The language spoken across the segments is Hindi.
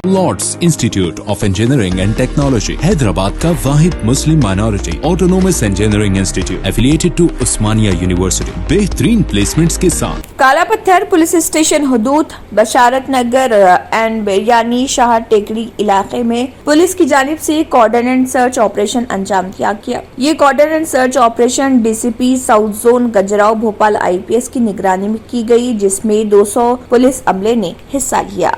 Lord's Institute of Engineering and Technology Hyderabad का वाहिद Muslim minority autonomous engineering institute affiliated to Osmania university बेहतरीन प्लेसमेंट्स के साथ। काला पत्थर पुलिस स्टेशन हदूद बशारत नगर एंड बिरयानी शाह टेकड़ी इलाके में पुलिस की जानिब से कॉर्डन एंड सर्च ऑपरेशन अंजाम दिया गया। ये cordon and search operation DCP south zone Gajarao Bhupal IPS की निगरानी में की गई, जिसमें 200 पुलिस अमले ने हिस्सा लिया।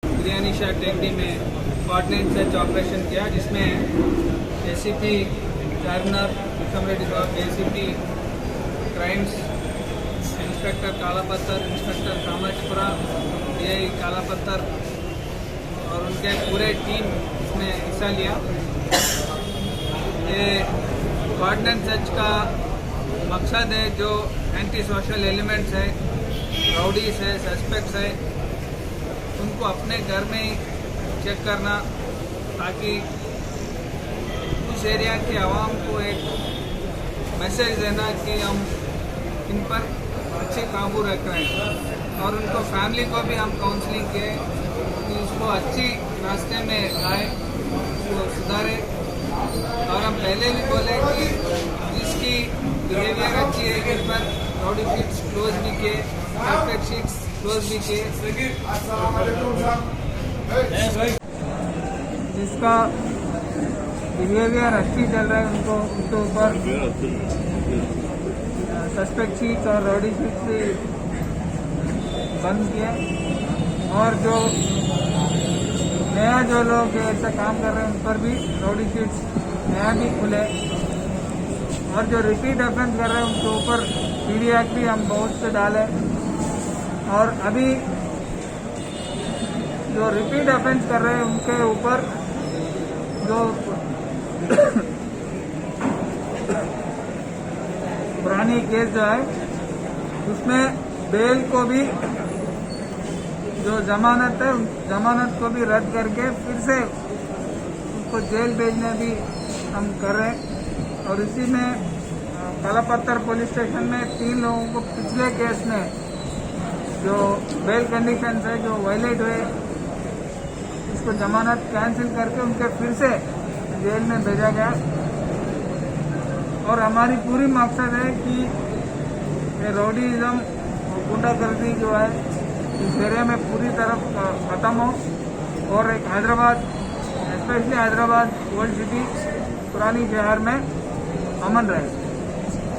बिरयानी शाह टेकड़ी में कोऑर्डिनेट सर्च ऑपरेशन किया, जिसमें एसीपी चारमीनार कमरेडी साहब, एसीपी क्राइम्स, इंस्पेक्टर काला पत्थर, इंस्पेक्टर कामाचपुरा, डीआई काला पत्थर और उनके पूरे टीम इसमें हिस्सा लिया। ये कोऑर्डिनेट सर्च का मकसद है जो एंटी सोशल एलिमेंट्स है, राउडीज है, सस्पेक्ट्स है, उनको अपने घर में ही चेक करना, ताकि उस एरिया के आवाम को एक मैसेज देना कि हम इन पर अच्छे काबू रख रहे हैं, और उनको फैमिली को भी हम काउंसलिंग किए कि उसको अच्छी रास्ते में लाए, उसको सुधारे। और हम पहले भी बोले कि जिसकी बिहेवियर अच्छी है उस पर राउडी शीट्स क्लोज भी किए, सस्पेक्ट शीट्स क्लोज भी किए। जिसका बिहेवियर अच्छी चल रहा है उनको उसके ऊपर सस्पेक्ट शीट्स और राउडी शीट्स भी बंद किए, और जो नया जो लोग ऐसा काम कर रहे हैं उन पर भी राउडी शीट्स नया भी खुले, और जो रिपीट ऑफेंस कर रहे हैं उनके ऊपर पीडी एक्ट भी हम बहुत से डाले। और अभी जो रिपीट ऑफेंस कर रहे हैं उनके ऊपर जो पुरानी केस जो है उसमें बेल को भी, जो जमानत है जमानत को भी रद्द करके फिर से उसको जेल भेजने भी हम कर रहे हैं। और इसी में कालापत्थर पुलिस स्टेशन में 3 लोगों को पिछले केस में जो बेल कंडीशन है जो वायलेट हुए उसको जमानत कैंसिल करके उनके फिर से जेल में भेजा गया। और हमारी पूरी मकसद है कि ये रॉडीज़म और गुंडागर्दी जो है इस एरिया में पूरी तरफ ख़त्म हो और एक Hyderabad specially Hyderabad old city पुरानी शहर में अमन रहे।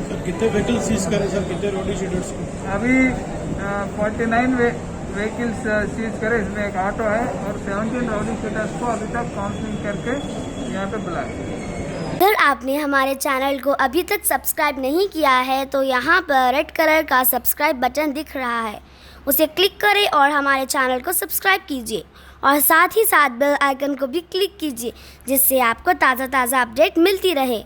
सर कितने व्हीकल सीज करें सर, कितने रोडी शीटर्स को? अभी 49 व्हीकल्स सीज करे, इसमें एक ऑटो है और 17 रॉडी शीटर्स को अभी तक काउंसलिंग करके यहाँ पे बुलाया। अगर आपने हमारे चैनल को अभी तक सब्सक्राइब नहीं किया है तो यहाँ पर रेड कलर का सब्सक्राइब बटन दिख रहा है, उसे क्लिक करें और हमारे चैनल को सब्सक्राइब कीजिए और साथ ही साथ बेल आइकन को भी क्लिक कीजिए जिससे आपको ताज़ा अपडेट मिलती रहे।